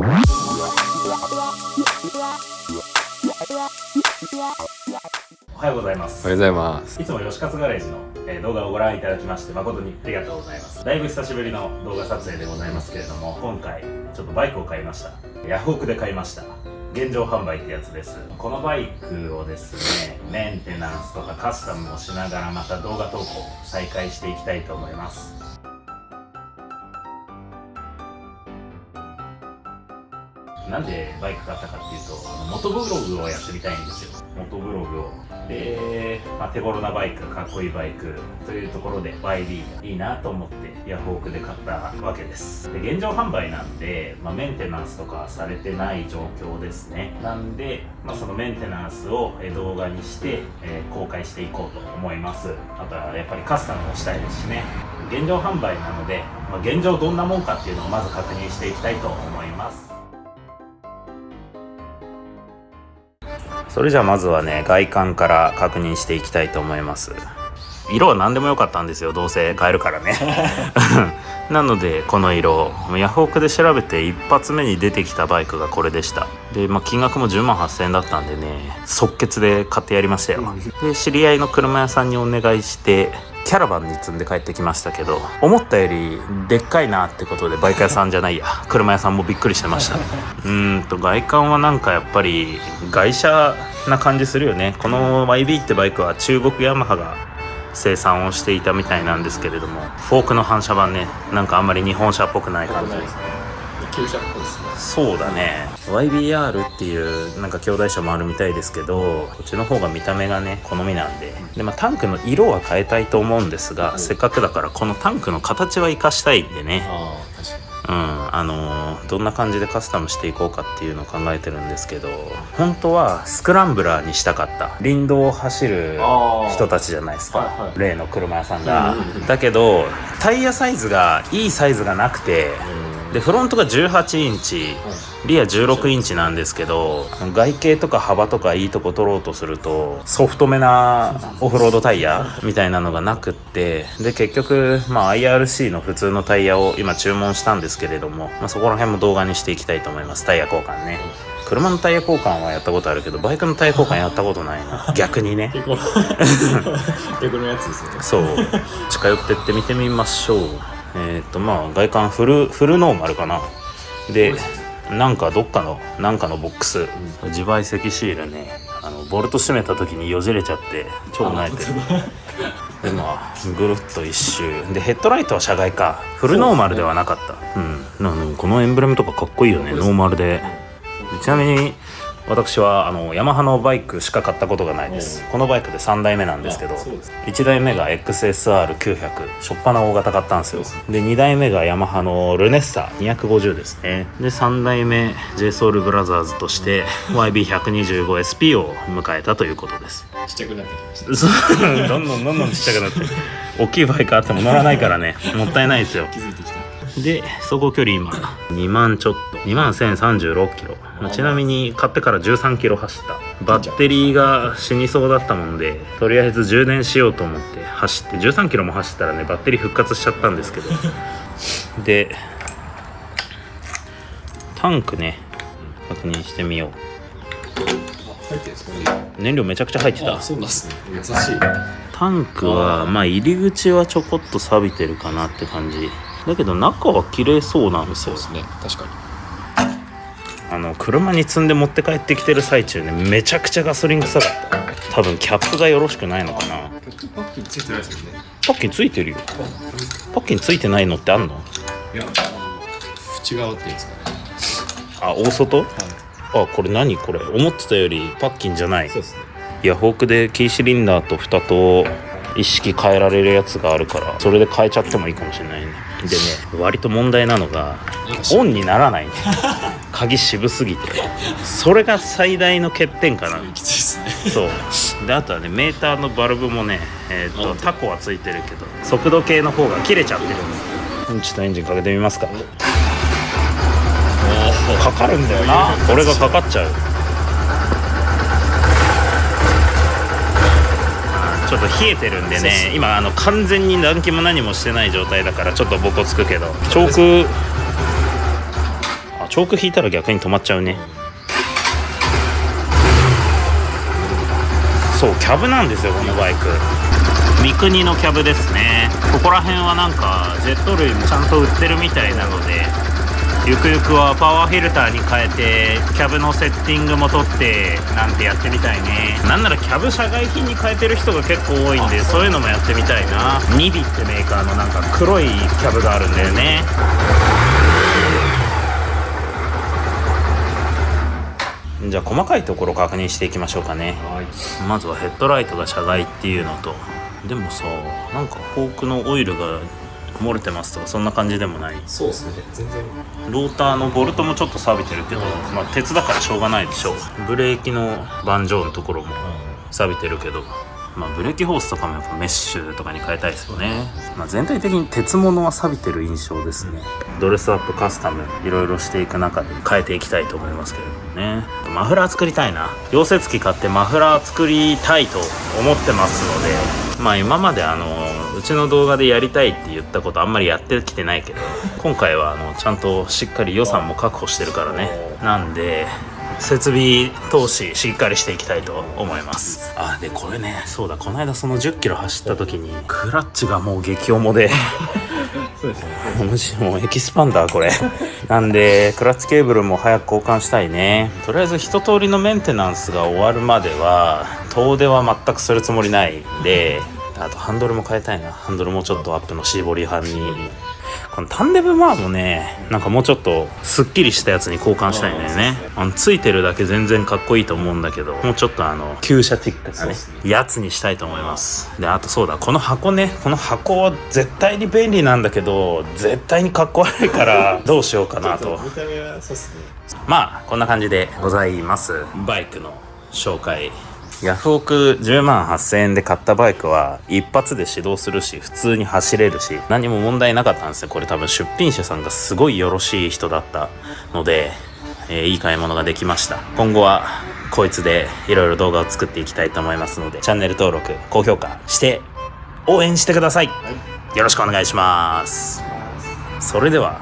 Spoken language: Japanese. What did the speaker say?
おはようございます。おはようございます。いつも吉勝ガレージの動画をご覧いただきまして誠にありがとうございます。だいぶ久しぶりの動画撮影でございますけれども、今回ちょっとバイクを買いました。ヤフオクで買いました。現状販売ってやつです。このバイクをですね、メンテナンスとかカスタムをしながらまた動画投稿再開していきたいと思います。なんでバイク買ったかっていうと、モトブログをやってみたいんですよ。モトブログを。で、手頃なバイク、かっこいいバイクというところで YB いいなと思ってヤフオクで買ったわけです。で、現状販売なんで、メンテナンスとかされてない状況ですね。なんで、そのメンテナンスを動画にして、公開していこうと思います。あとはやっぱりカスタムをしたいですしね。現状販売なので、現状どんなもんかっていうのをまず確認していきたいと思います。それじゃあまずはね、外観から確認していきたいと思います。色は何でもよかったんですよ、どうせ買えるからねなのでこの色、ヤフオクで調べて一発目に出てきたバイクがこれでした。で、金額も10万8000円だったんでね、即決で買ってやりましたよ。で、知り合いの車屋さんにお願いしてキャラバンに積んで帰ってきましたけど、思ったよりでっかいなってことで、バイク屋さんじゃないや、車屋さんもびっくりしてました外観はなんかやっぱり外車な感じするよね。この YB ってバイクは中国ヤマハが生産をしていたみたいなんですけれども、フォークの反射板ね、なんかあんまり日本車っぽくない感じですね。旧車っぽいですね。そうだね。 YBR っていうなんか兄弟車もあるみたいですけど、こっちの方が見た目がね好みなんで、タンクの色は変えたいと思うんですが、せっかくだからこのタンクの形は生かしたいんでね、確かに。どんな感じでカスタムしていこうかっていうのを考えてるんですけど、本当はスクランブラーにしたかった。林道を走る人たちじゃないですか、例の車屋さんが。だけどタイヤサイズがいいサイズがなくて、でフロントが18インチ、リア16インチなんですけど、外形とか幅とかいいとこ取ろうとするとソフトめなオフロードタイヤみたいなのがなくって、で結局IRC の普通のタイヤを今注文したんですけれども、そこら辺も動画にしていきたいと思います。タイヤ交換ね。車のタイヤ交換はやったことあるけど、バイクのタイヤ交換やったことないな逆にね逆のやつですよね。そう、近寄ってって見てみましょう。外観フルノーマルかな。で、なんかどっかのなんかのボックス、自賠責シールね、ボルト閉めた時によじれちゃって超泣いてるでぐるっと一周で、ヘッドライトは車外か、フルノーマルではなかった。このエンブレムとかかっこいいよね、ノーマルで。ちなみに私はヤマハのバイクしか買ったことがないです。このバイクで3代目なんですけど、1代目が XSR900、しょっぱな大型買ったんですよ。で2代目がヤマハのルネッサ250ですね。で3代目 JSOUL BROTHERS として YB125SP を迎えたということです。ちっちゃくなってきました。どんどんちっちゃくなって大きいバイクあっても乗らないからね、もったいないですよ。気づいてきた。で走行距離今2万ちょっと、2万1036キロ、ちなみに買ってから13キロ走った。バッテリーが死にそうだったもんで、とりあえず充電しようと思って走って13キロも走ったらね、バッテリー復活しちゃったんですけどでタンクね、確認してみよう。入ってるんですかね。燃料めちゃくちゃ入ってた。そうなんですね。優しい。タンクは入り口はちょこっと錆びてるかなって感じだけど、中は綺麗そうなんですよ。そうですね、確かに。車に積んで持って帰ってきてる最中ね、めちゃくちゃガソリン臭かった。多分キャップがよろしくないのかな。パッキンついてないですよね。パッキンついてるよ。パッキンついてないのってあんの？いや、内側っていうんですかね。大外？これ何これ、思ってたよりパッキンじゃない。そうですね。ヤフオクでキーシリンダーと蓋と一式変えられるやつがあるから、それで変えちゃってもいいかもしれないね。でね、割と問題なのがオンにならないね鍵渋すぎて、それが最大の欠点かな。きついですね。そうで、あとはね、メーターのバルブもね、タコはついてるけど速度計の方が切れちゃってるんです。ちょっとエンジンかけてみますか。かかるんだよな、これがかかっちゃう。ちょっと冷えてるんでね、今完全に暖気も何もしてない状態だからちょっとボコつくけど、チョークあ、チョーク引いたら逆に止まっちゃうね。そう、キャブなんですよこのバイク。三国のキャブですね。ここら辺はなんかジェット類もちゃんと売ってるみたいなので、ゆくゆくはパワーフィルターに変えてキャブのセッティングも取ってなんてやってみたいね。なんならキャブ社外品に変えてる人が結構多いんで、そういうのもやってみたいな。ニビってメーカーのなんか黒いキャブがあるんだよね。じゃあ細かいところ確認していきましょうかね。まずはヘッドライトが車外っていうのと、でもさ、なんかフォークのオイルが漏れてますとかそんな感じでもない。そうですね、全然。ローターのボルトもちょっと錆びてるけど、まあ鉄だからしょうがないでしょう。ブレーキの盤上のところも錆びてるけど、まあブレーキホースとかもやっぱメッシュとかに変えたいですよね。まあ全体的に鉄物は錆びてる印象ですね。ドレスアップカスタムいろいろしていく中で変えていきたいと思いますけれどもね。マフラー作りたいな。溶接機買ってマフラー作りたいと思ってますので、まあ今までうちの動画でやりたいって言ったことあんまりやってきてないけど、今回はちゃんとしっかり予算も確保してるからね。なんで設備投資しっかりしていきたいと思います。あ、でこれね、そうだ、この間その10キロ走った時にクラッチがもう激重でそうですね。もうエキスパンダーこれなんでクラッチケーブルも早く交換したいね。とりあえず一通りのメンテナンスが終わるまでは遠出は全くするつもりないんで、あとハンドルも変えたいな。ハンドルもちょっとアップのシーボリー版に。このタンデムバーもね、なんかもうちょっとすっきりしたやつに交換したいんだよね。ついてるだけ全然かっこいいと思うんだけど、もうちょっと旧車チックなねやつにしたいと思います。で、あとそうだ、この箱ね、この箱は絶対に便利なんだけど絶対にかっこ悪いからどうしようかなと。見た目はそうっすね。まあこんな感じでございます。バイクの紹介。ヤフオク10万8000円で買ったバイクは一発で始動するし普通に走れるし何も問題なかったんですよ。これ多分出品者さんがすごいよろしい人だったので、いい買い物ができました。今後はこいつでいろいろ動画を作っていきたいと思いますので、チャンネル登録高評価して応援してください。よろしくお願いします。それでは